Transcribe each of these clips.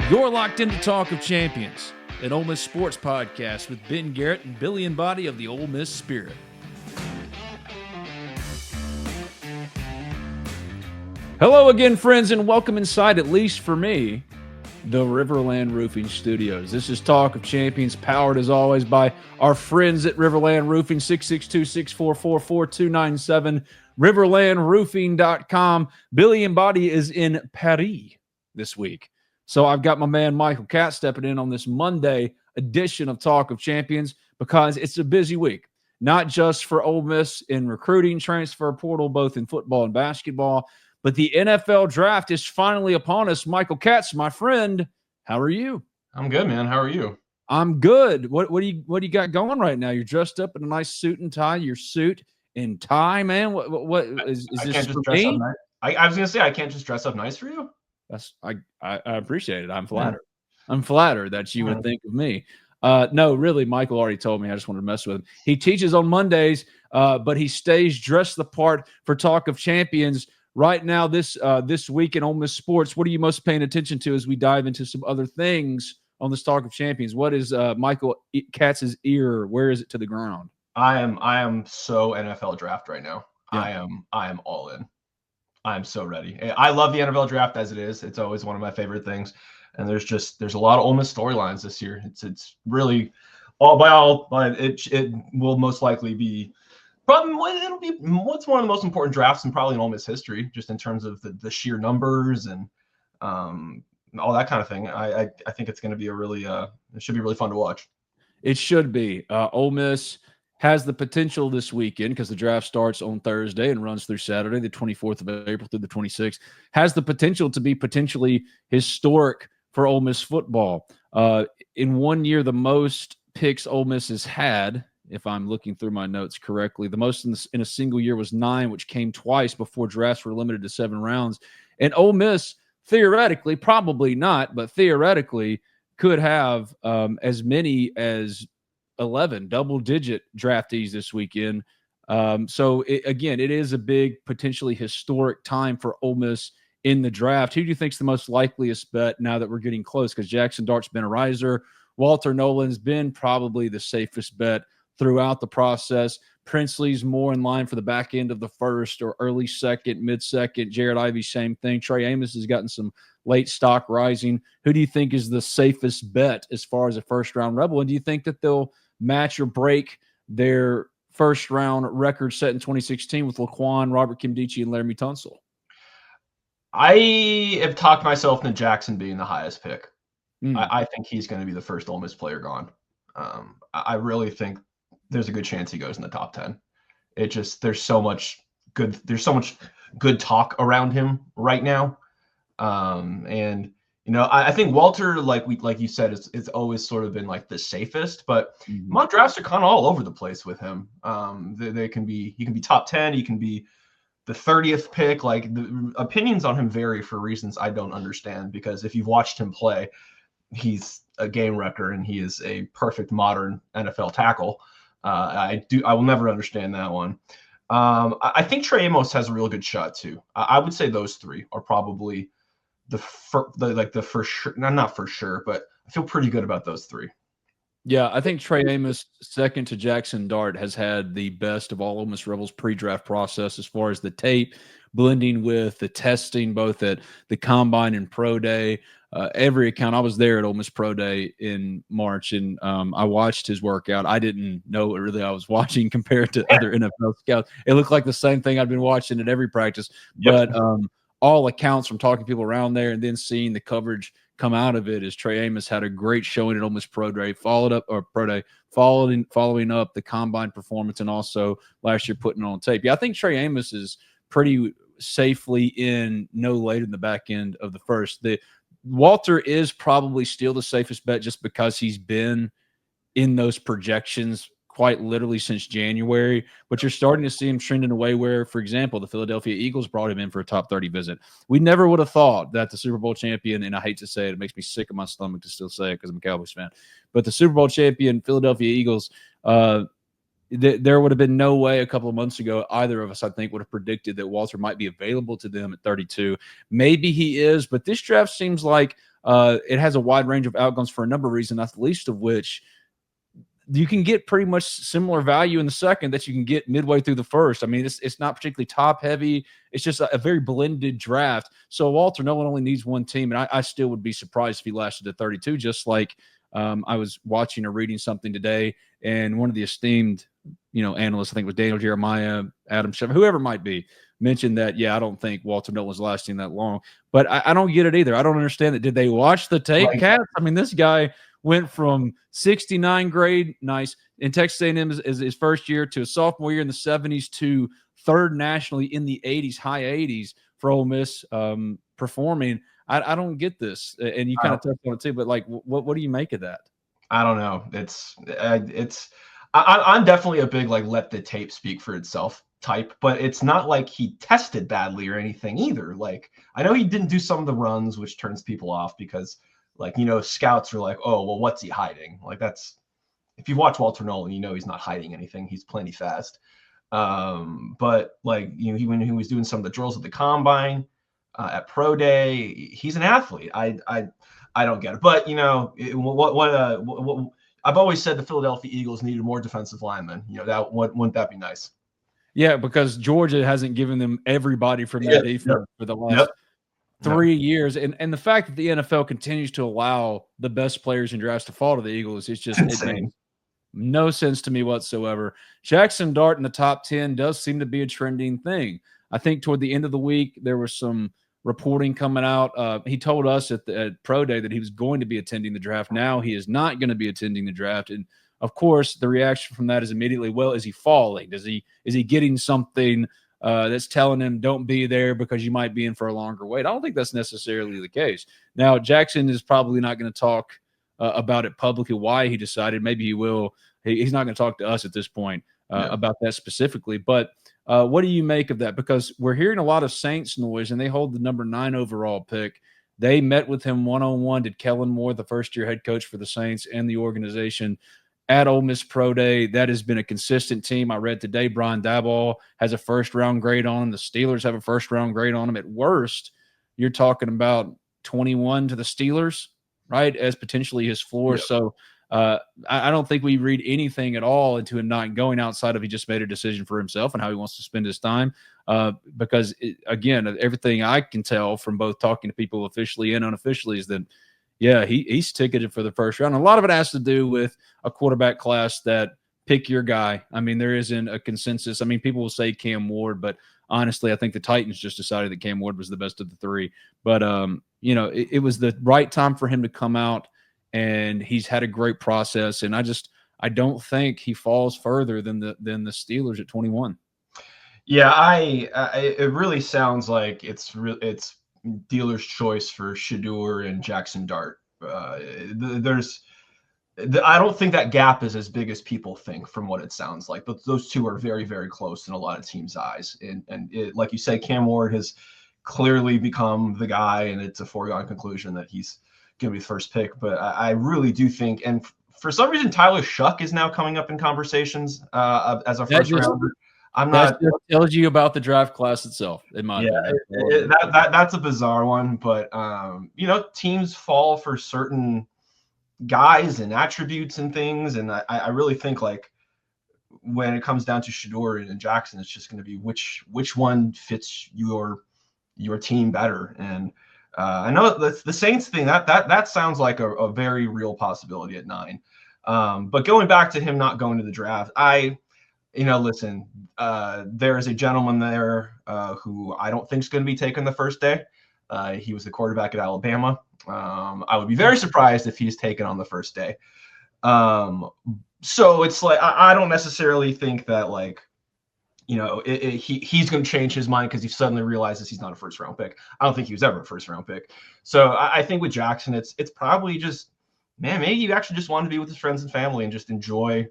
You're locked into Talk of Champions, an Ole Miss sports podcast with Ben Garrett and Billy and Body of the Ole Miss Spirit. Hello again, friends, and welcome inside, at least for me, the RiverLand Roofing Studios. This is Talk of Champions, powered as always by our friends at RiverLand Roofing, 662-644-4297, riverlandroofing.com. Billy and Body is in Paris this week. So I've got my man Michael Katz stepping in on this Monday edition of Talk of Champions because it's a busy week, not just for Ole Miss in recruiting, transfer portal, both in football and basketball, but the NFL draft is finally upon us. Michael Katz, my friend, how are you? I'm good, man. How are you? I'm good. What do you got going right now? You're dressed up in a nice suit and tie. Your suit and tie, man. What is this for me? I was gonna say I can't just dress up nice for you. I appreciate it. I'm flattered. Yeah. I'm flattered that you would think of me. No, really, Michael already told me. I just wanted to mess with him. He teaches on Mondays, but he stays dressed the part for Talk of Champions. Right now, this week in Ole Miss sports, what are you most paying attention to as we dive into some other things on this Talk of Champions? What is Michael Katz's ear? Where is it to the ground? I am so NFL draft right now. Yeah. I am all in. I'm so ready. I love the NFL draft as it is. It's always one of my favorite things. And there's a lot of Ole Miss storylines this year. It's really but it will most likely be it'll be what's one of the most important drafts in probably in Ole Miss history, just in terms of the sheer numbers and all that kind of thing. I think it's going to be it should be really fun to watch. It should be. Ole Miss has the potential this weekend, because the draft starts on Thursday and runs through Saturday, the 24th of April through the 26th, has the potential to be potentially historic for Ole Miss football. In 1 year, the most picks Ole Miss has had, if I'm looking through my notes correctly, the most in a single year was 9, which came twice before drafts were limited to 7 rounds. And Ole Miss, theoretically, probably not, but theoretically could have as many as 11 double-digit draftees this weekend. So, it is a big, potentially historic time for Ole Miss in the draft. Who do you think is the most likeliest bet now that we're getting close? Because Jaxson Dart's been a riser. Walter Nolen's been probably the safest bet throughout the process. Princely's more in line for the back end of the first or early second, mid-second. Jared Ivey, same thing. Trey Amos has gotten some late stock rising. Who do you think is the safest bet as far as a first-round Rebel? And do you think that they'll match or break their first-round record set in 2016 with Laquan, Robert Kimdichie, and Laramie Tunsil? I have talked myself into Jaxson being the highest pick. I think he's going to be the first Ole Miss player gone. I really think there's a good chance he goes in the top 10. There's so much good talk around him right now. And I think Walter, like you said, it's always sort of been like the safest, but mock drafts are kind of all over the place with him. He can be top 10, he can be the 30th pick. Like, the opinions on him vary for reasons I don't understand, because if you've watched him play, he's a game wrecker and he is a perfect modern NFL tackle. I will never understand that one. I think Trey Amos has a real good shot too. I would say those three are probably the for sure, not for sure, but I feel pretty good about those three. Yeah, I think Trey Amos, second to Jaxson Dart, has had the best of all Ole Miss Rebels pre-draft process as far as the tape, blending with the testing, both at the Combine and Pro Day. Every account, I was there at Ole Miss Pro Day in March, and I watched his workout. I didn't know what really I was watching compared to other NFL scouts. It looked like the same thing I'd been watching at every practice. Yep. But all accounts from talking to people around there and then seeing the coverage come out of it is Trey Amos had a great showing at Ole Miss Pro Day, following up the Combine performance, and also last year putting on tape. Yeah, I think Trey Amos is pretty safely in no later than the back end of the first. Walter is probably still the safest bet just because he's been in those projections quite literally since January, but you're starting to see him trending away where, for example, the Philadelphia Eagles brought him in for a top 30 visit. We never would have thought that the Super Bowl champion, and I hate to say it, it makes me sick in my stomach to still say it because I'm a Cowboys fan, but the Super Bowl champion Philadelphia Eagles there would have been no way a couple of months ago either of us, I think, would have predicted that Walter might be available to them at 32. Maybe he is, but this draft seems like it has a wide range of outcomes for a number of reasons, not the least of which you can get pretty much similar value in the second that you can get midway through the first. I mean, it's not particularly top heavy. It's just a very blended draft. So Walter Nolen only needs one team, and I still would be surprised if he lasted to 32, just like I was watching or reading something today, and one of the esteemed, analysts, I think it was Daniel Jeremiah, Adam Shepard, whoever it might be, mentioned that, I don't think Walter Nolen's lasting that long. But I don't get it either. I don't understand it. Did they watch the tape, Katz? I mean, this guy went from 69 grade, nice, in Texas A&M is his first year, to a sophomore year in the 70s, to third nationally in the 80s, high 80s for Ole Miss, performing. I don't get this, and you kind of touched on it too. But like, what do you make of that? I don't know. I'm definitely a big let the tape speak for itself type, but it's not like he tested badly or anything either. Like, I know he didn't do some of the runs, which turns people off because scouts are like, oh, well, what's he hiding? Like, that's, if you watch Walter Nolen, he's not hiding anything. He's plenty fast. But when he was doing some of the drills at the combine, at pro day, he's an athlete. I don't get it. But I've always said the Philadelphia Eagles needed more defensive linemen. Wouldn't that be nice? Yeah, because Georgia hasn't given them everybody from that defense for the last 3 years. And the fact that the NFL continues to allow the best players in drafts to fall to the Eagles is just insane. It makes no sense to me whatsoever. Jaxson Dart in the top 10 does seem to be a trending thing. I think toward the end of the week, there was some reporting coming out. He told us at Pro Day that he was going to be attending the draft. Now he is not going to be attending the draft. And of course, the reaction from that is immediately, well, is he falling? Is he getting something that's telling him don't be there because you might be in for a longer wait? I don't think that's necessarily the case. Now, Jaxson is probably not going to talk about it publicly, why he decided. Maybe he will. He's not going to talk to us at this point about that specifically. But what do you make of that? Because we're hearing a lot of Saints noise, and they hold the number 9 overall pick. They met with him one-on-one. Did Kellen Moore, the first-year head coach for the Saints and the organization, at Ole Miss Pro Day. That has been a consistent team. I read today Brian Daboll has a first-round grade on him. The Steelers have a first-round grade on him. At worst, you're talking about 21 to the Steelers, right, as potentially his floor. Yep. So I don't think we read anything at all into him not going outside of he just made a decision for himself and how he wants to spend his time. Because, again, everything I can tell from both talking to people officially and unofficially is that, he's ticketed for the first round. A lot of it has to do with a quarterback class that pick your guy. I mean, there isn't a consensus. I mean, people will say Cam Ward, but honestly, I think the Titans just decided that Cam Ward was the best of the three. But, it was the right time for him to come out, and he's had a great process. And I don't think he falls further than the Steelers at 21. Yeah, it really sounds like it's dealer's choice for Shedeur and Jaxson Dart. I don't think that gap is as big as people think from what it sounds like, but those two are very, very close in a lot of teams' eyes. And like you say, Cam Ward has clearly become the guy, and it's a foregone conclusion that he's going to be the first pick. But I really do think, and for some reason, Tyler Shuck is now coming up in conversations as a first rounder. That just tells you about the draft class itself, in my opinion. That's a bizarre one, but teams fall for certain guys and attributes and things, and I really think when it comes down to Shedeur and Jaxson, it's just going to be which one fits your team better. And I know that's the Saints thing. That sounds like a very real possibility at 9. But going back to him not going to the draft, listen, there is a gentleman there who I don't think is going to be taken the first day. He was the quarterback at Alabama. I would be very surprised if he's taken on the first day. So it's like I don't necessarily think that he's going to change his mind because he suddenly realizes he's not a first-round pick. I don't think he was ever a first-round pick. So I think with Jaxson, it's probably just, man, maybe you actually just want to be with his friends and family and just enjoy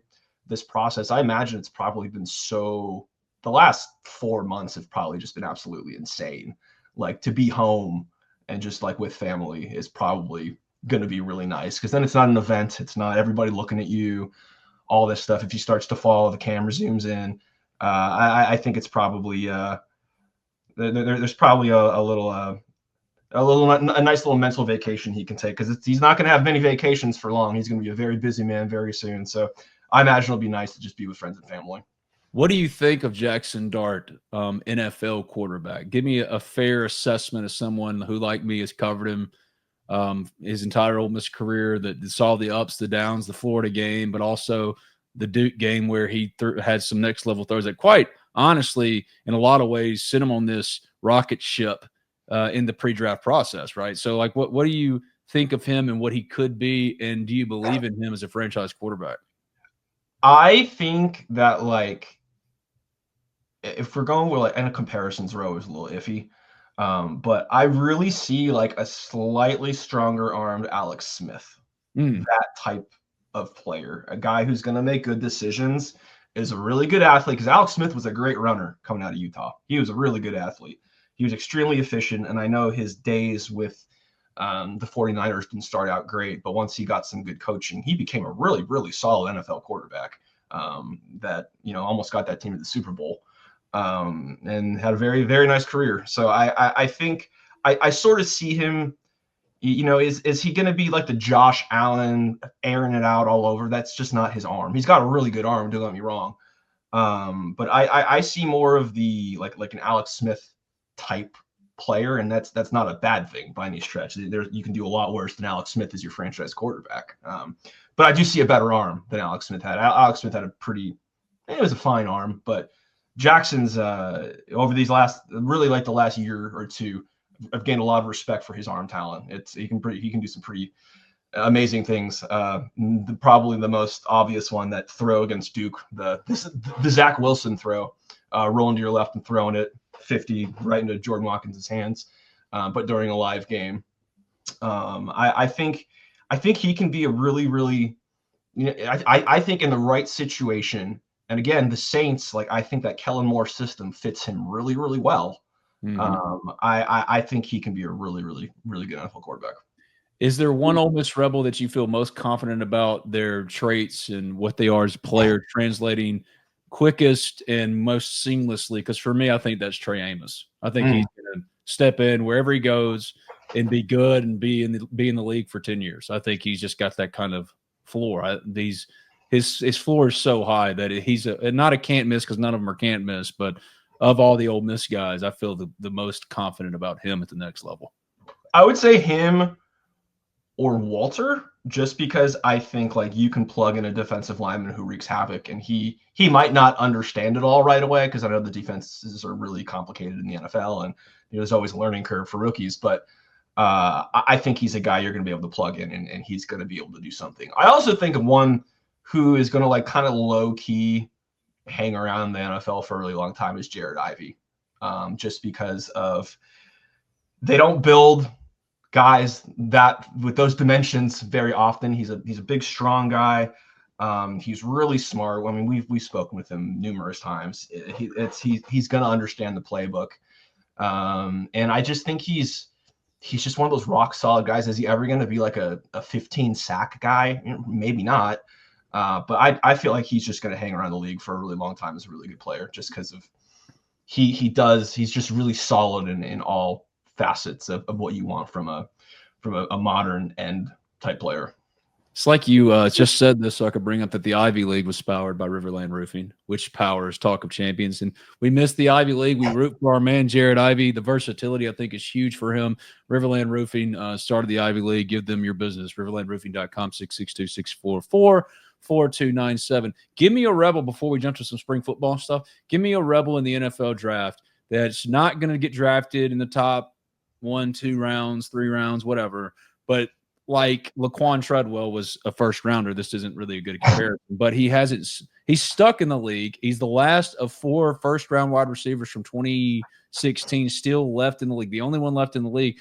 this process. I imagine it's probably been the last 4 months have probably just been absolutely insane. Like, to be home and just with family is probably going to be really nice, because then it's not an event. It's not everybody looking at you, all this stuff. If he starts to fall, the camera zooms in. I think it's probably there's probably a nice little mental vacation he can take, because he's not going to have many vacations for long. He's going to be a very busy man very soon. So I imagine it'll be nice to just be with friends and family. What do you think of Jaxson Dart, NFL quarterback? Give me a fair assessment of someone who, like me, has covered him his entire Ole Miss career, that saw the ups, the downs, the Florida game, but also the Duke game where he had some next level throws that, quite honestly, in a lot of ways, sent him on this rocket ship in the pre-draft process, right? So, like, what do you think of him and what he could be, and do you believe in him as a franchise quarterback? I think that, like, if we're going with, like, and comparisons are always a little iffy, but I really see like a slightly stronger armed Alex Smith, that type of player, a guy who's going to make good decisions, is a really good athlete, because Alex Smith was a great runner coming out of Utah. He was a really good athlete. He was extremely efficient, and I know his days with the 49ers didn't start out great, but once he got some good coaching, he became a really, really solid NFL quarterback that, almost got that team to the Super Bowl, and had a very, very nice career. So I think I sort of see him, is he going to be like the Josh Allen, airing it out all over? That's just not his arm. He's got a really good arm, don't get me wrong. But I see more of the like an Alex Smith type player, and that's not a bad thing by any stretch. You can do a lot worse than Alex Smith as your franchise quarterback. But I do see a better arm than Alex Smith had. Alex Smith had it was a fine arm, but Jackson's over these the last year or two, I've gained a lot of respect for his arm talent. He can do some pretty amazing things. Probably the most obvious one, that throw against Duke, the Zach Wilson throw, rolling to your left and throwing it 50 right into Jordan Watkins' hands, but during a live game. I think he can be a really, really, I think in the right situation. And again, the Saints, like, I think that Kellen Moore system fits him really, really well. I think he can be a really, really, really good NFL quarterback. Is there one Ole Miss Rebel that you feel most confident about their traits and what they are as a player, translating quickest and most seamlessly? Because for me, I think that's Trey Amos. I think he's going to step in wherever he goes and be good and be in the league for 10 years. I think he's just got that kind of floor. His floor is so high that he's not a can't miss, because none of them are can't miss. But of all the Ole Miss guys, I feel the most confident about him at the next level. I would say him or Walter, just because I think, like, you can plug in a defensive lineman who wreaks havoc, and he might not understand it all right away, because I know the defenses are really complicated in the NFL, and there's always a learning curve for rookies. But I think he's a guy you're going to be able to plug in, and he's going to be able to do something. I also think of one who is going to, like, kind of low key hang around the NFL for a really long time, is Jared Ivey, just because they don't build guys that with those dimensions very often. He's a big, strong guy. He's really smart. I mean, we've spoken with him numerous times. He's going to understand the playbook, and I just think he's just one of those rock solid guys. Is he ever going to be like a 15 sack guy? Maybe not. But I feel like he's just going to hang around the league for a really long time as a really good player, just because of he's just really solid in all facets of what you want from a modern end type player. It's like you just said this, so I could bring up that the Ivy League was powered by RiverLand Roofing, which powers Talk of Champions. And we missed the Ivy League. We root for our man, Jared Ivey. The versatility, I think, is huge for him. RiverLand Roofing started the Ivy League. Give them your business. RiverlandRoofing.com, 662-644-4297. Give me a Rebel before we jump to some spring football stuff. Give me a Rebel in the NFL draft that's not going to get drafted in the top 1, 2 rounds, 3 rounds, whatever, but like Laquan Treadwell was a first rounder. This isn't really a good comparison, but he's stuck in the league. He's the last of 4 first-round wide receivers from 2016 still left in the league. The only one left in the league.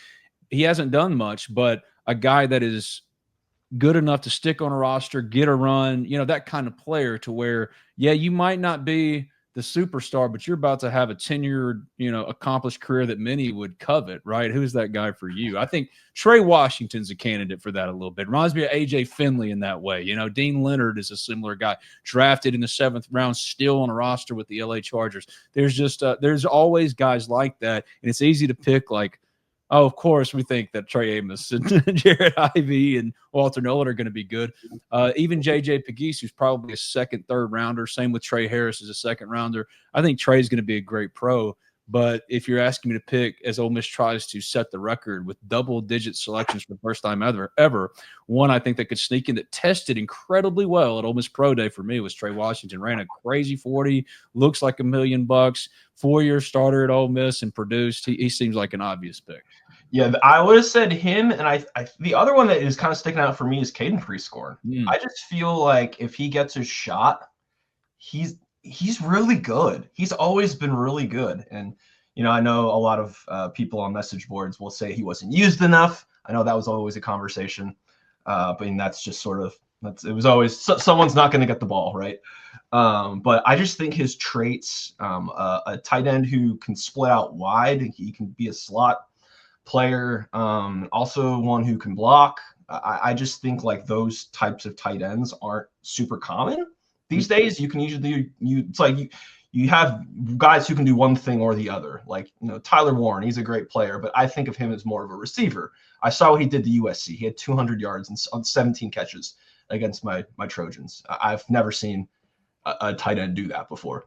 He hasn't done much, but a guy that is good enough to stick on a roster, get a run, that kind of player, to where, yeah, you might not be the superstar, but you're about to have a tenured, accomplished career that many would covet, right? Who's that guy for you? I think Trey Washington's a candidate for that a little bit. Reminds me of AJ Finley in that way. Dean Leonard is a similar guy, drafted in the 7th round, still on a roster with the LA Chargers. There's always guys like that, and it's easy to pick like, oh, of course, we think that Trey Amos and Jared Ivey and Walter Nolen are going to be good. Even J.J. Pegues, who's probably a 2nd, 3rd rounder. Same with Trey Harris as a 2nd rounder. I think Trey's going to be a great pro. But if you're asking me to pick, as Ole Miss tries to set the record with double-digit selections for the first time ever, one I think that could sneak in that tested incredibly well at Ole Miss Pro Day for me was Trey Washington. Ran a crazy 40, looks like $1 million, 4-year starter at Ole Miss and produced. He seems like an obvious pick. Yeah, I would have said him, and I the other one that is kind of sticking out for me is Caden Prescorn. I just feel like if he gets his shot, he's really good. He's always been really good, and I know a lot of people on message boards will say he wasn't used enough. I know that was always a conversation, but that's just sort of it was always someone's not going to get the ball, right? But I just think his traits, a tight end who can split out wide, he can be a slot player, also one who can block. I just think like those types of tight ends aren't super common these days. You can usually it's like you have guys who can do one thing or the other. Like Tyler Warren, he's a great player, but I think of him as more of a receiver. I saw what he did to USC. He had 200 yards on 17 catches against my Trojans. I've never seen a tight end do that before.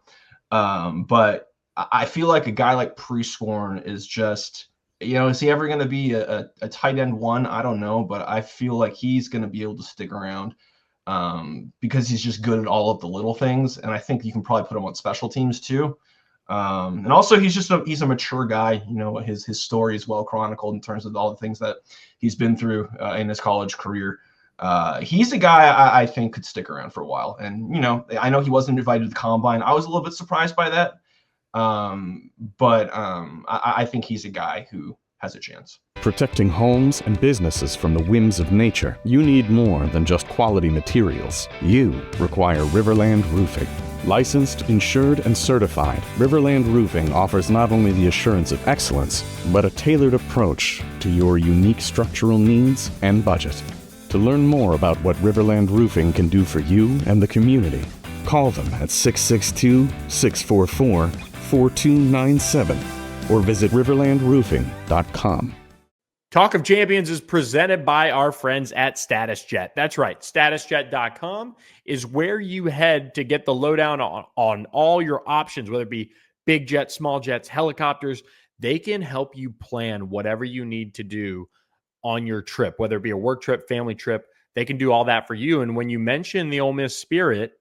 But I feel like a guy like Prescorn is just. Is he ever going to be a tight end one? I don't know, but I feel like he's going to be able to stick around because he's just good at all of the little things. And I think you can probably put him on special teams too. And also he's a mature guy. His story is well chronicled in terms of all the things that he's been through in his college career. He's a guy I think could stick around for a while. And, I know he wasn't invited to the combine. I was a little bit surprised by that. But I think he's a guy who has a chance. Protecting homes and businesses from the whims of nature, you need more than just quality materials. You require RiverLand Roofing. Licensed, insured, and certified, RiverLand Roofing offers not only the assurance of excellence, but a tailored approach to your unique structural needs and budget. To learn more about what RiverLand Roofing can do for you and the community, call them at 662-644-4297 or visit riverlandroofing.com. Talk of Champions is presented by our friends at StatusJet. That's right. StatusJet.com is where you head to get the lowdown on all your options, whether it be big jets, small jets, helicopters. They can help you plan whatever you need to do on your trip, whether it be a work trip, family trip. They can do all that for you. And when you mention the Ole Miss Spirit,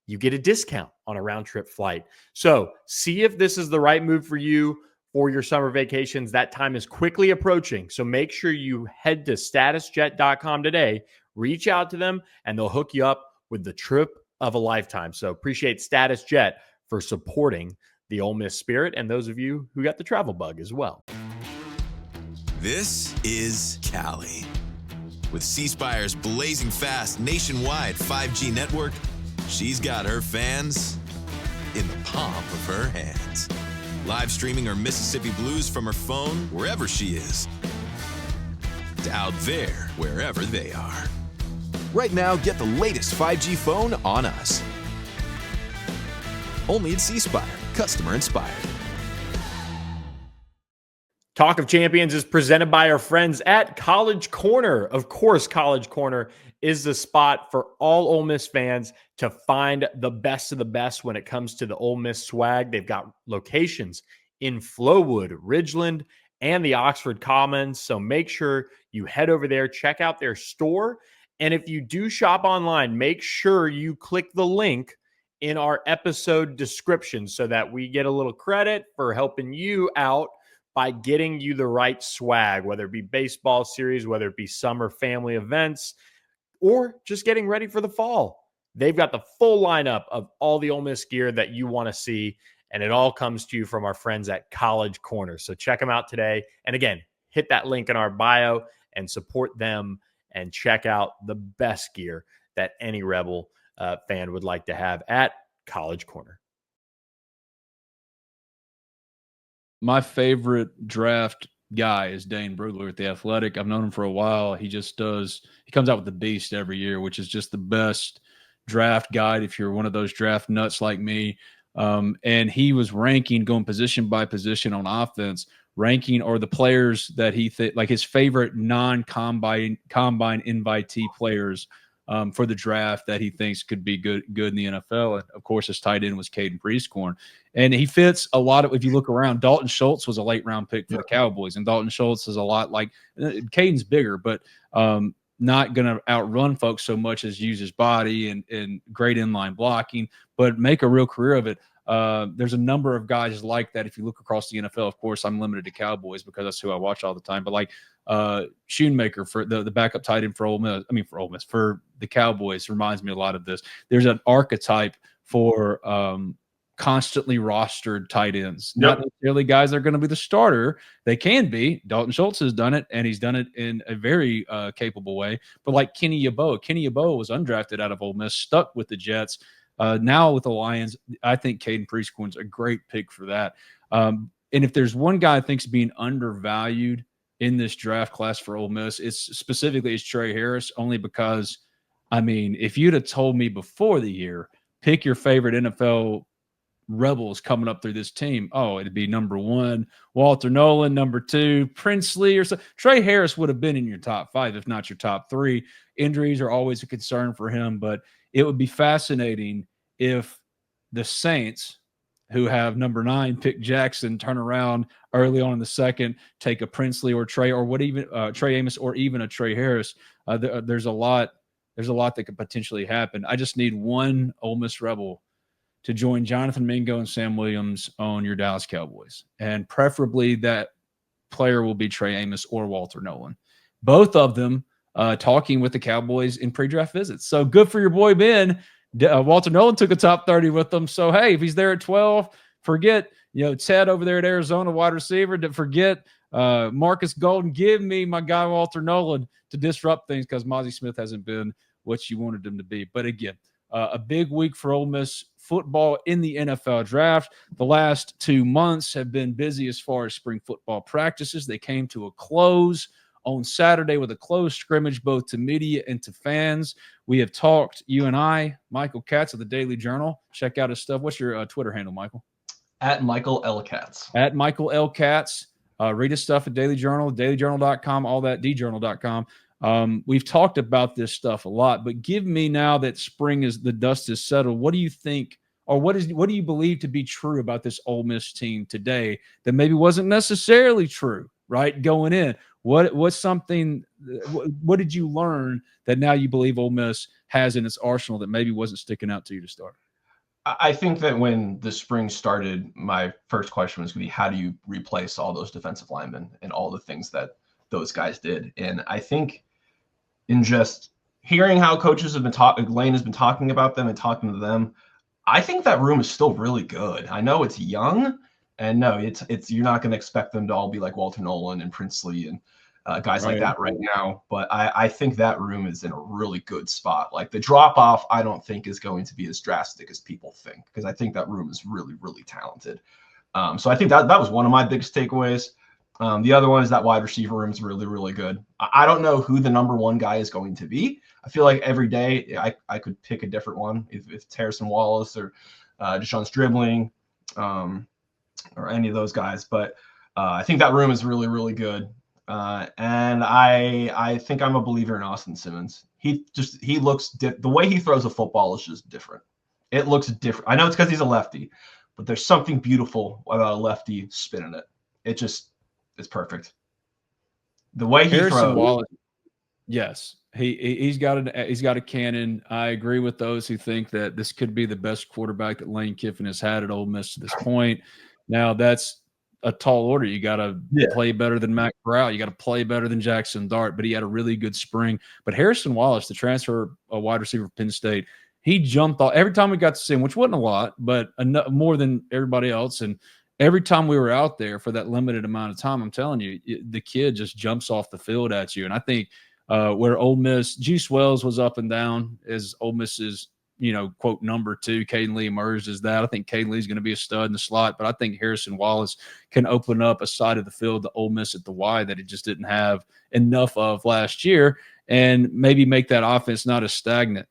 you get a discount on a round trip flight. So see if this is the right move for you for your summer vacations. That time is quickly approaching. So make sure you head to statusjet.com today, reach out to them, and they'll hook you up with the trip of a lifetime. So appreciate StatusJet for supporting the Ole Miss Spirit and those of you who got the travel bug as well. This is Cali. With C Spire's blazing fast nationwide 5G network, she's got her fans in the palm of her hands. Live streaming her Mississippi Blues from her phone wherever she is. To out there wherever they are. Right now, get the latest 5G phone on us. Only at C Spire, customer inspired. Talk of Champions is presented by our friends at College Corner. Of course, College Corner is the spot for all Ole Miss fans to find the best of the best when it comes to the Ole Miss swag. They've got locations in Flowood, Ridgeland, and the Oxford Commons. So make sure you head over there, check out their store. And if you do shop online, make sure you click the link in our episode description so that we get a little credit for helping you out by getting you the right swag, whether it be baseball series, whether it be summer family events, or just getting ready for the fall. They've got the full lineup of all the Ole Miss gear that you want to see, and it all comes to you from our friends at College Corner. So check them out today. And again, hit that link in our bio and support them and check out the best gear that any Rebel fan would like to have at College Corner. My favorite draft guy is Dane Brugler at The Athletic. I've known him for a while. He comes out with the beast every year, which is just the best draft guide if you're one of those draft nuts like me. And he was ranking, going position by position on offense, ranking or the players that he like his favorite non-combine invitee players for the draft that he thinks could be good in the NFL. And of course, his tight end was Caden Prieskorn. And he fits a lot of, if you look around, Dalton Schultz was a late round pick for the Cowboys. And Dalton Schultz is a lot like Caden's bigger, but not going to outrun folks so much as use his body and great inline blocking, but make a real career of it. There's a number of guys like that. If you look across the NFL, of course, I'm limited to Cowboys because that's who I watch all the time. But like Schoonmaker for the backup tight end for for the Cowboys reminds me a lot of this. There's an archetype for constantly rostered tight ends. Not necessarily guys that are going to be the starter. They can be. Dalton Schultz has done it, and he's done it in a very capable way. But like Kenny Yeboah was undrafted out of Ole Miss, stuck with the Jets. Now with the Lions, I think Caden Prieskorn's a great pick for that. And if there's one guy I think is being undervalued in this draft class for Ole Miss, it's Trey Harris, only because, I mean, if you'd have told me before the year, pick your favorite NFL Rebels coming up through this team, it'd be number 1, Walter Nolen, number 2, Princely, or so. Trey Harris would have been in your top 5, if not your top 3. Injuries are always a concern for him, but it would be fascinating if the Saints, who have number 9 pick Jackson, turn around early on in the second, take a Princely or Trey, or Trey Amos, or even a Trey Harris. There's a lot that could potentially happen. I just need one Ole Miss Rebel to join Jonathan Mingo and Sam Williams on your Dallas Cowboys. And preferably that player will be Trey Amos or Walter Nolen. Both of them talking with the Cowboys in pre-draft visits. So good for your boy, Ben. Walter Nolen took a top 30 with them. So, hey, if he's there at 12, forget, Ted over there at Arizona, wide receiver, to forget Marcus Golden. Give me my guy, Walter Nolen, to disrupt things because Mozzie Smith hasn't been what you wanted him to be. But again, a big week for Ole Miss football in the NFL draft. The last 2 months have been busy as far as spring football practices. They came to a close on Saturday with a close scrimmage both to media and to fans. We have talked, you and I, Michael Katz of the Daily Journal. Check out his stuff. What's your Twitter handle, Michael? At Michael L. Katz. At Michael L. Katz. Read his stuff at Daily Journal, dailyjournal.com, all that, djournal.com. We've talked about this stuff a lot, but give me, now that the dust is settled, what do you think, or what do you believe to be true about this Ole Miss team today that maybe wasn't necessarily true, right, going in? What did you learn that now you believe Ole Miss has in its arsenal that maybe wasn't sticking out to you to start? I think that when the spring started, my first question was going to be, how do you replace all those defensive linemen and all the things that those guys did? And I think in just hearing how coaches have been Lane has been talking about them and talking to them, I think that room is still really good. I know it's young, and no, it's you're not going to expect them to all be like Walter Nolen and Princely and guys like that right now. But I think that room is in a really good spot. Like the drop off, I don't think is going to be as drastic as people think, because I think that room is really, really talented. So I think that was one of my biggest takeaways. The other one is that wide receiver room is really, really good. I don't know who the number 1 guy is going to be. I feel like every day I could pick a different one. If it's Harrison Wallace or Deshaun's dribbling or any of those guys. But I think that room is really, really good. And I think I'm a believer in Austin Simmons. He looks the way he throws a football is just different. It looks different. I know it's because he's a lefty, but there's something beautiful about a lefty spinning it. It's perfect. The way he throws. Wallace, yes, he's got a cannon. I agree with those who think that this could be the best quarterback that Lane Kiffin has had at Ole Miss to this point. Now that's a tall order. You got to play better than Matt Corral. You got to play better than Jaxson Dart, but he had a really good spring. But Harrison Wallace, the transfer wide receiver of Penn State, he jumped off every time we got to see him, which wasn't a lot, but more than everybody else. And every time we were out there for that limited amount of time, I'm telling you, the kid just jumps off the field at you. And I think where Ole Miss, Juice Wells was up and down as Ole Miss's quote, number 2. Caden Lee emerged as that. I think Caden Lee is going to be a stud in the slot, but I think Harrison Wallace can open up a side of the field to Ole Miss at the Y that it just didn't have enough of last year, and maybe make that offense not as stagnant.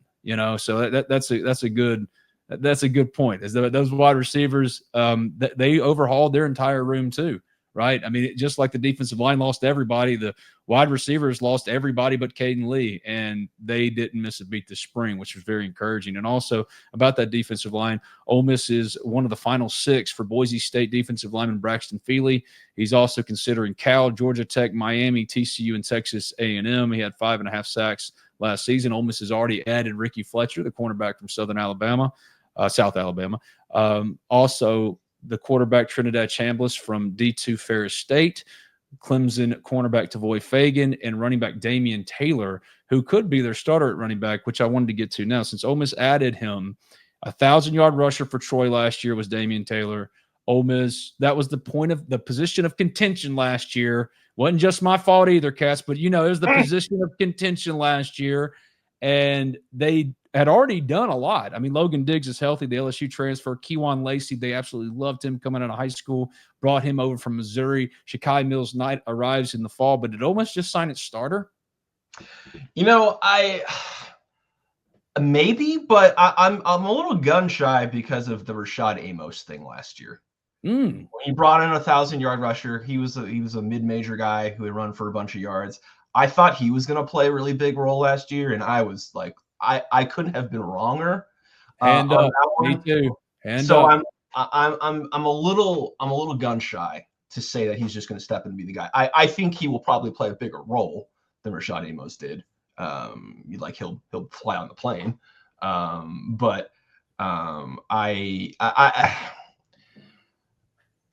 So that's a good point. Is that those wide receivers, they overhauled their entire room too, right? I mean, just like the defensive line lost everybody, the wide receivers lost everybody but Caden Lee, and they didn't miss a beat this spring, which was very encouraging. And also about that defensive line, Ole Miss is one of the final 6 for Boise State defensive lineman Braxton Feely. He's also considering Cal, Georgia Tech, Miami, TCU, and Texas A&M. He had 5.5 sacks last season. Ole Miss has already added Ricky Fletcher, the cornerback from South Alabama. Also, the quarterback Trinidad Chambliss from D2 Ferris State, Clemson cornerback Tavoy Fagan, and running back Damian Taylor, who could be their starter at running back, which I wanted to get to now. Since Ole Miss added him, 1,000-yard rusher for Troy last year was Damian Taylor. Ole Miss, that was the point of the position of contention last year. Wasn't just my fault either, Katz, but it was the position of contention last year, and they had already done a lot. I mean, Logan Diggs is healthy, the LSU transfer. Kejuan Lacey, they absolutely loved him coming out of high school, brought him over from Missouri. Shakai Mills-Knight arrives in the fall, but did Ole Miss just sign its starter? Maybe, but I'm a little gun shy because of the Rashad Amos thing last year. When he brought in a 1,000-yard rusher, he was a mid-major guy who had run for a bunch of yards. I thought he was going to play a really big role last year, and I was like, I couldn't have been wronger. And me too. I'm a little gun shy to say that he's just going to step in and be the guy. I think he will probably play a bigger role than Rashad Amos did. He'll fly on the plane.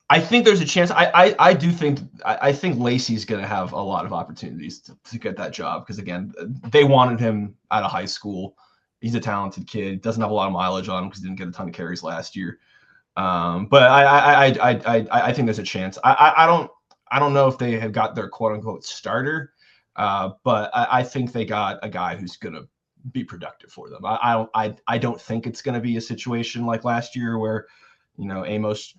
I think there's a chance. I think Lacey's going to have a lot of opportunities to get that job because, again, they wanted him out of high school. He's a talented kid. Doesn't have a lot of mileage on him because he didn't get a ton of carries last year. But I think there's a chance. I don't know if they have got their quote unquote starter, but I think they got a guy who's going to be productive for them. I don't think it's going to be a situation like last year where, Amos.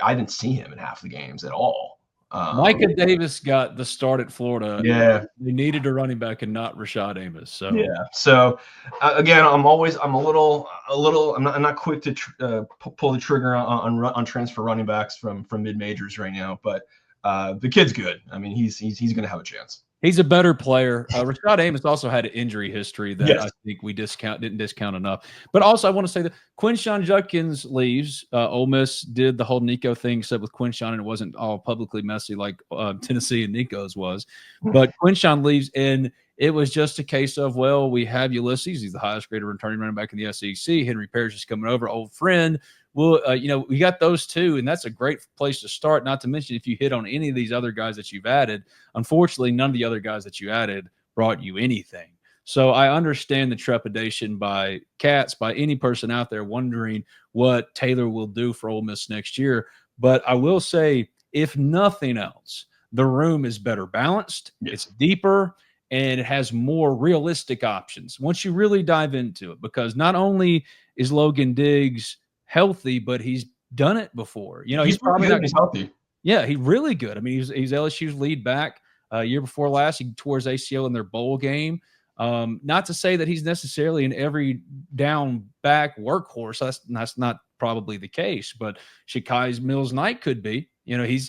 I didn't see him in half the games at all. Micah Davis got the start at Florida. Yeah, they needed a running back and not Rashad Amos. So yeah. So again, I'm not quick to pull the trigger on transfer running backs from mid majors right now. But the kid's good. I mean, he's going to have a chance. He's a better player. Rashad Amos also had an injury history that I think we didn't discount enough. But also, I want to say that Quinshon Judkins leaves. Ole Miss did the whole Nico thing, except with Quinshon, and it wasn't all publicly messy like Tennessee and Nico's was. But Quinshon leaves, and it was just a case of, well, we have Ulysses. He's the highest graded returning running back in the SEC. Henry Parrish is coming over, old friend. Well, we got those two, and that's a great place to start. Not to mention, if you hit on any of these other guys that you've added, unfortunately, none of the other guys that you added brought you anything. So I understand the trepidation by Katz, by any person out there wondering what Taylor will do for Ole Miss next year. But I will say, if nothing else, the room is better balanced. Yes. It's deeper, and it has more realistic options once you really dive into it. Because not only is Logan Diggs healthy, but he's done it before. He's probably not healthy. Yeah, he's really good. I mean, he's LSU's lead back. Year before last, he tore his ACL in their bowl game. Not to say that he's necessarily an every down back workhorse. That's not probably the case. But Shakai Mills-Knight could be. He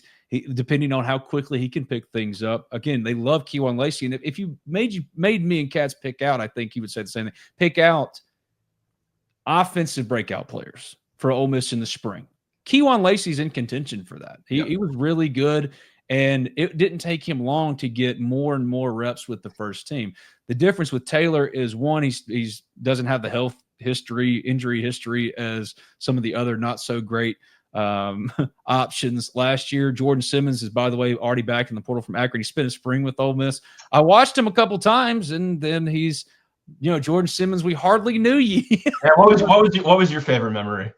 depending on how quickly he can pick things up. Again, they love Kejuan Lacey, and if you made me and Katz pick out, I think he would say the same thing. Pick out offensive breakout players for Ole Miss in the spring. Kejuan Lacey's in contention for that. He was really good, and it didn't take him long to get more and more reps with the first team. The difference with Taylor is, one, he's doesn't have the health history, injury history as some of the other not so great options last year. Jordan Simmons is, by the way, already back in the portal from Akron. He spent a spring with Ole Miss. I watched him a couple times, and then he's, Jordan Simmons, we hardly knew you. What was your favorite memory?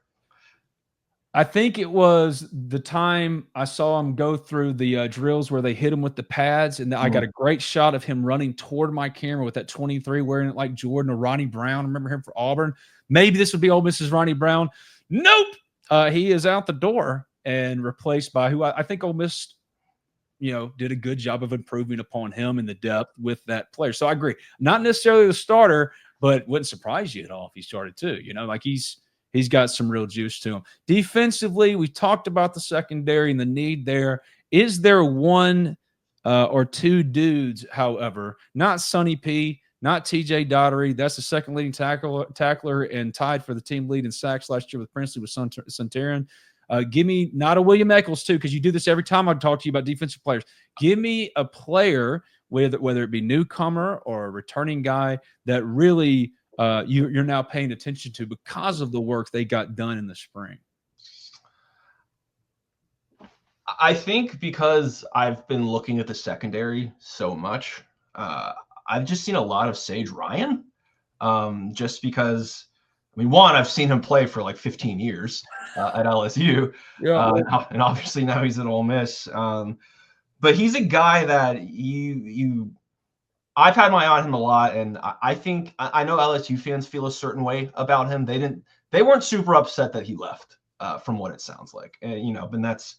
I think it was the time I saw him go through the drills where they hit him with the pads, and I got a great shot of him running toward my camera with that 23 wearing it like Jordan or Ronnie Brown. Remember him for Auburn? Maybe this would be Ole Miss's Ronnie Brown. Nope. He is out the door and replaced by who I think Ole Miss, did a good job of improving upon him in the depth with that player. So I agree. Not necessarily the starter, but wouldn't surprise you at all if he started too. He's got some real juice to him. Defensively, we talked about the secondary and the need there. Is there one or two dudes, however, not Sonny P, not TJ Daugherty? That's the second leading tackler and tied for the team lead in sacks last year with Princely with Suntaran. Give me not a William Eccles, too, because you do this every time I talk to you about defensive players. Give me a player, whether it be newcomer or a returning guy, that really you're now paying attention to because of the work they got done in the spring. I think because I've been looking at the secondary so much, I've just seen a lot of Sage Ryan. Just because, one, I've seen him play for like 15 years at LSU, and obviously now he's at Ole Miss. But he's a guy that I've had my eye on him a lot, and I think I know LSU fans feel a certain way about him. They weren't super upset that he left, from what it sounds like, and that's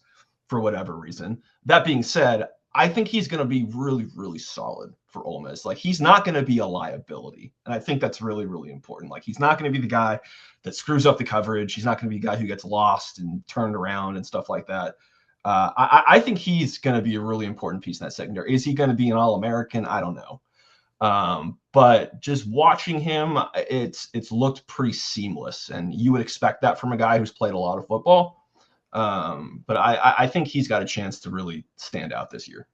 for whatever reason. That being said, I think he's going to be really, really solid for Ole Miss. Like, he's not going to be a liability, and I think that's really, really important. Like, he's not going to be the guy that screws up the coverage. He's not going to be a guy who gets lost and turned around and stuff like that. I think he's going to be a really important piece in that secondary. Is he going to be an All-American? I don't know. But just watching him, it's looked pretty seamless, and you would expect that from a guy who's played a lot of football. But I think he's got a chance to really stand out this year.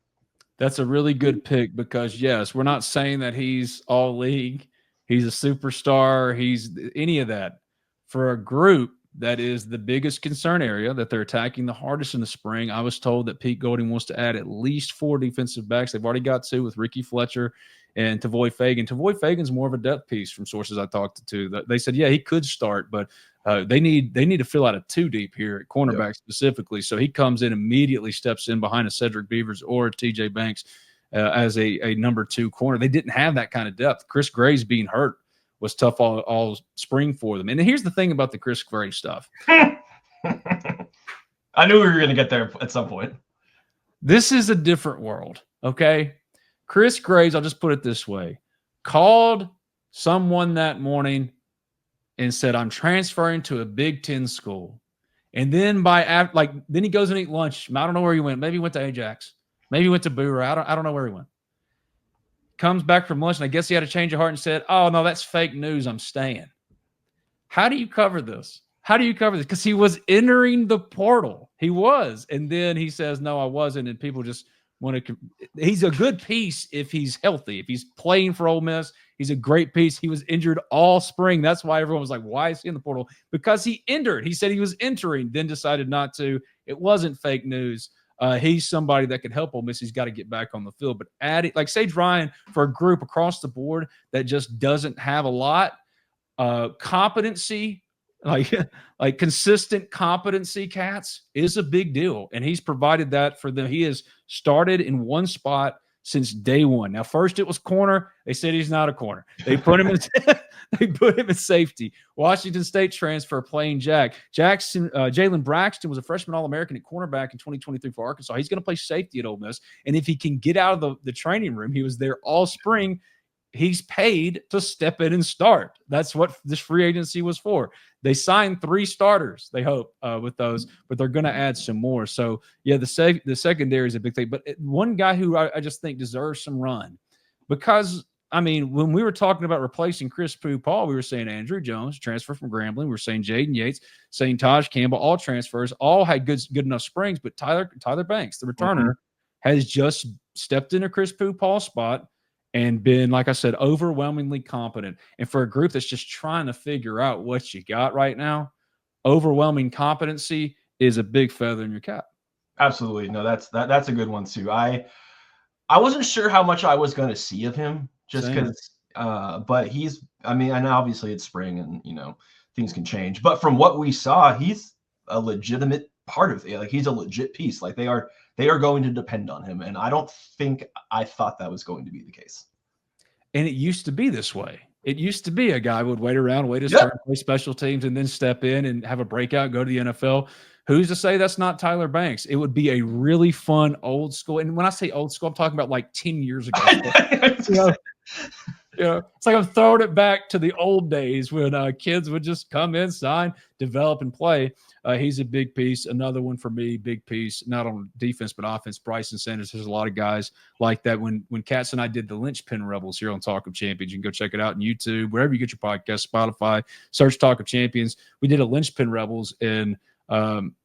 That's a really good pick because, yes, we're not saying that he's all league. He's a superstar. He's any of that. For a group that is the biggest concern area that they're attacking the hardest in the spring, I was told that Pete Golding wants to add at least 4 defensive backs. They've already got 2 with Ricky Fletcher and Tavoy Fagan. Tavoy Fagan's more of a depth piece from sources I talked to. They said, yeah, he could start, but they need to fill out a 2 deep here at cornerback specifically. So he comes in, immediately steps in behind a Cedric Beavers or a TJ Banks as a number 2 corner. They didn't have that kind of depth. Chris Gray's being hurt was tough all spring for them. And here's the thing about the Chris Gray stuff. I knew we were going to get there at some point. This is a different world, okay? Chris Graves, I'll just put it this way, called someone that morning and said, I'm transferring to a Big Ten school. And then then he goes and eat lunch. I don't know where he went. Maybe he went to Ajax. Maybe he went to Boorer. I don't know where he went. Comes back from lunch, and I guess he had a change of heart and said, oh, no, that's fake news. I'm staying. How do you cover this? Because he was entering the portal. He was. And then he says, no, I wasn't. And people just want to – he's a good piece if he's healthy. If he's playing for Ole Miss, he's a great piece. He was injured all spring. That's why everyone was like, why is he in the portal? Because he entered. He said he was entering, then decided not to. It wasn't fake news. He's somebody that could help Ole Miss. He's got to get back on the field. But adding, like Sage Ryan, for a group across the board that just doesn't have a lot, competency, like consistent competency, Katz, is a big deal. And he's provided that for them. He has started in one spot since day one. Now, first it was corner. They said he's not a corner. They put him in safety. Washington State transfer playing Jalen Braxton was a freshman All-American at cornerback in 2023 for Arkansas. He's going to play safety at Ole Miss. And if he can get out of the training room, he was there all spring. He's paid to step in and start. That's what this free agency was for. They signed 3 starters, they hope, with those, but they're going to add some more. So, yeah, the secondary is a big thing. But one guy who I just think deserves some run because, when we were talking about replacing Chris Paul, we were saying Andrew Jones, transfer from Grambling. We were saying Jaden Yates, saying Taj Campbell, all transfers, all had good enough springs. But Tyler Banks, the returner, has just stepped into Chris Paul's spot and been, like I said, overwhelmingly competent. And for a group that's just trying to figure out what you got right now, overwhelming competency is a big feather in your cap. Absolutely. No, that's a good one too. I wasn't sure how much I was going to see of him just because, but he's, and obviously it's spring and, things can change. But from what we saw, he's a legitimate part of it. Like, he's a legit piece. Like, they are going to depend on him. And I don't think I thought that was going to be the case. And it used to be this way. It used to be a guy would wait around, wait his turn, play special teams, and then step in and have a breakout, go to the NFL. Who's to say that's not Tyler Banks? It would be a really fun old school. And when I say old school, I'm talking about like 10 years ago. It's like I'm throwing it back to the old days when kids would just come in, sign, develop, and play. He's a big piece. Another one for me, big piece, not on defense, but offense. Bryson Sanders. There's a lot of guys like that. When Katz and I did the Lynchpin Rebels here on Talk of Champions, you can go check it out on YouTube, wherever you get your podcast, Spotify, search Talk of Champions. We did a Lynchpin Rebels, and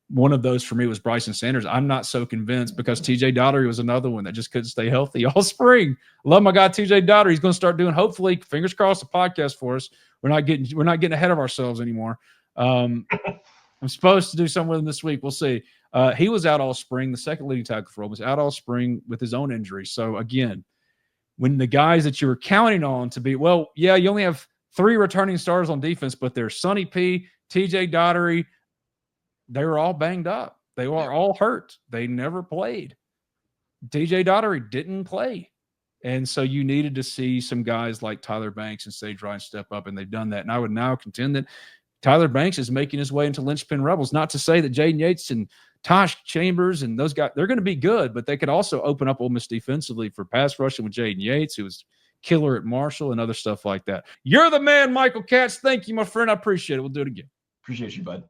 one of those for me was Bryson Sanders. I'm not so convinced because TJ Daugherty was another one that just couldn't stay healthy all spring. Love my guy TJ Daugherty. He's going to start doing, hopefully, fingers crossed, a podcast for us. We're not getting ahead of ourselves anymore. I'm supposed to do something with him this week. We'll see. He was out all spring. The second leading tackle for Ole Miss out all spring with his own injury. So again, when the guys that you were counting on to be, well, yeah, you only have 3 returning stars on defense, but there's Sonny P, TJ Daugherty. They were all banged up. They were all hurt. They never played. TJ Daugherty didn't play. And so you needed to see some guys like Tyler Banks and Sage Ryan step up, and they've done that. And I would now contend that Tyler Banks is making his way into Lynchpin Rebels. Not to say that Jaden Yates and Tosh Chambers and those guys, they're going to be good, but they could also open up Ole Miss defensively for pass rushing with Jaden Yates, who was killer at Marshall, and other stuff like that. You're the man, Michael Katz. Thank you, my friend. I appreciate it. We'll do it again. Appreciate you, bud.